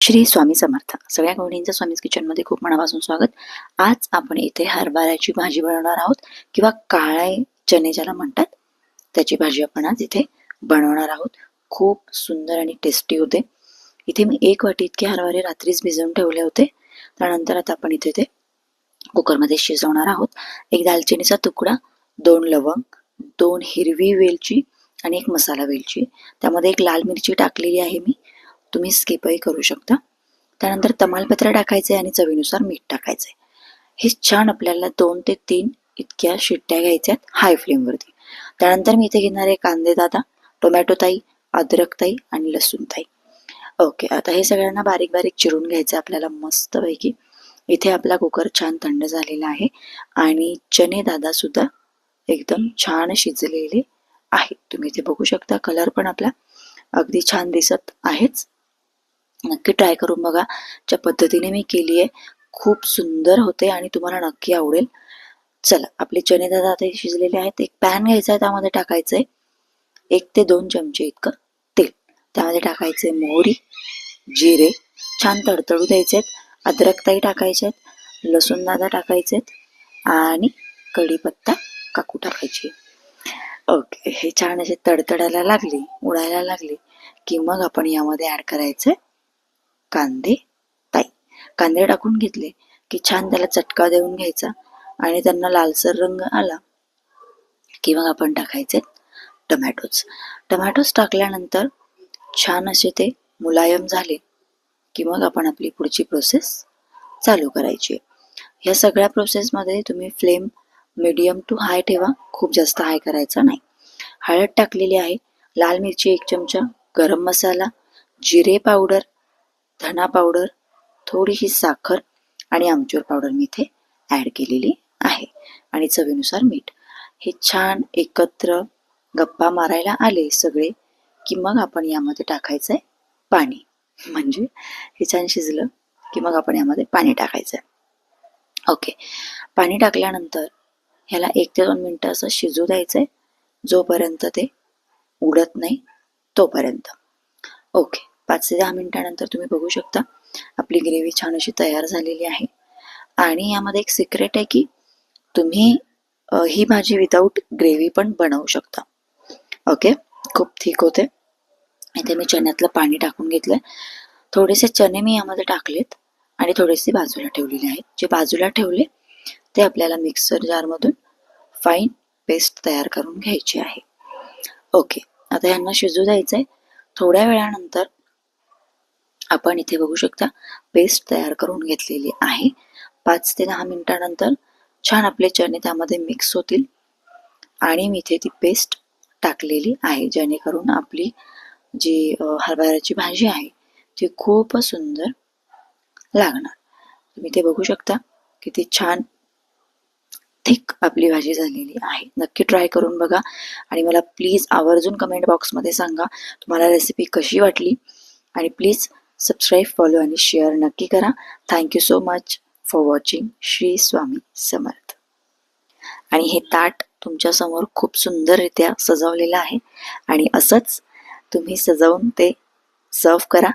श्री स्वामी समर्थ. सगळ्या गृहिणींचं स्वामीज किचनमध्ये खूप मनापासून स्वागत. आज आपण इथे हरभऱ्याची भाजी बनवणार आहोत किंवा काळे चणे ज्याला म्हणतात त्याची भाजी आपण आज इथे बनवणार आहोत. खूप सुंदर आणि टेस्टी होते. इथे मी 1 वाटी इतके हरभरे रात्रीच भिजवून ठेवले होते. त्यानंतर आता आपण इथे ते कुकरमध्ये शिजवणार आहोत. 1 दालचिनीचा तुकडा, 2 लवंग, 2 हिरवी वेलची आणि 1 मसाला वेलची. त्यामध्ये 1 लाल मिरची टाकलेली आहे मी, तुम्ही स्किपही करू शकता. त्यानंतर तमालपत्र टाकायचे आणि चवीनुसार मीठ टाकायचे. हे छान आपल्याला 2 ते 3 इतक्या शिट्ट्या घ्यायच्यात हाय फ्लेमवरती. त्यानंतर मी इथे घेणार आहे कांदे दादा, टोमॅटो ताई, अद्रक ताई आणि लसूण ताई. ओके, आता हे सगळ्यांना बारीक बारीक चिरून घ्यायचं आपल्याला मस्तपैकी. इथे आपला कुकर छान थंड झालेला आहे आणि चणे दादा सुद्धा एकदम छान शिजलेले आहे. तुम्ही इथे बघू शकता, कलर पण आपला अगदी छान दिसत आहेच. नक्की ट्राय करून बघा. ज्या पद्धतीने मी केली आहे खूप सुंदर होते आणि तुम्हाला नक्की आवडेल. चला, आपले चणे दादा आता शिजलेले आहेत. एक पॅन घ्यायचा आहे, त्यामध्ये टाकायचंय 1 ते 2 चमचे इतकं तेल. त्यामध्ये टाकायचे मोहरी, जिरे छान तडतडू द्यायचे. अद्रकताई टाकायचे, लसूण दादा टाकायचे आणि कढीपत्ता काकू टाकायची. ओके, हे छान असे तडतडायला लागले, उडायला लागले की मग आपण यामध्ये ऍड करायचे कांदे ताई. कांदे टाकून घेतले की छान त्याला चटका देऊन घ्यायचा आणि त्यांना लालसर रंग आला की मग आपण टाकायचे टमॅटोज टाकल्यानंतर छान असे ते मुलायम झाले की मग आपण आपली पुढची प्रोसेस चालू करायची. या सगळ्या प्रोसेसमध्ये तुम्ही फ्लेम मीडियम टू हाय ठेवा, खूप जास्त हाय करायचा नाही. हळद टाकलेली आहे, लाल मिरची 1 चमचा, गरम मसाला, जिरे पावडर, धना पावडर, थोडीशी साखर आणि आमचूर पावडर मी इथे ॲड केलेली आहे आणि चवीनुसार मीठ. हे छान एकत्र गप्पा मारायला आले सगळे की मग आपण यामध्ये टाकायचं आहे पाणी. म्हणजे हे छान शिजलं की मग आपण यामध्ये पाणी टाकायचं आहे. ओके, पाणी टाकल्यानंतर ह्याला 1 ते 2 मिनटं असं शिजू द्यायचं आहे, जोपर्यंत ते उडत नाही तोपर्यंत. ओके, 5 ते 10 मिनिटानंतर तुम्ही बघू शकता आपली ग्रेव्ही छान अशी तयार झालेली आहे. आणि यामध्ये एक सिक्रेट आहे की तुम्ही ही भाजी विदाऊट ग्रेव्ही पण बनवू शकता. ओके, खूप थिक होते. इथे मी चण्यातलं पाणी टाकून घेतलंय. थोडेसे चणे मी यामध्ये टाकलेत आणि थोडेसे बाजूला ठेवलेले आहेत. जे बाजूला ठेवले ते आपल्याला मिक्सर जारमधून फाईन पेस्ट तयार करून घ्यायची आहे. ओके, आता यांना शिजू द्यायचंय. थोड्या वेळानंतर आपण इथे बघू शकता पेस्ट तयार करून घेतलेली आहे. 5 ते 10 मिनिटानंतर छान आपले चणे त्यामध्ये मिक्स होतील आणि मी इथे ती पेस्ट टाकलेली आहे, जेणेकरून आपली जी हरभऱ्याची भाजी आहे ती खूप सुंदर लागणार. तुम्ही ते बघू शकता किती छान थिक आपली भाजी झालेली आहे. नक्की ट्राय करून बघा आणि मला प्लीज आवर्जून कमेंट बॉक्समध्ये सांगा तुम्हाला रेसिपी कशी वाटली. आणि प्लीज सबस्क्राईब, फॉलो आणि शेअर नक्की करा. Thank you so much for watching. Shri Swami Samarth. आणि हे ताट तुमच्यासमोर खूप सुंदररित्या सजवलेलं आहे आणि असंच तुम्ही सजवून ते सर्व करा.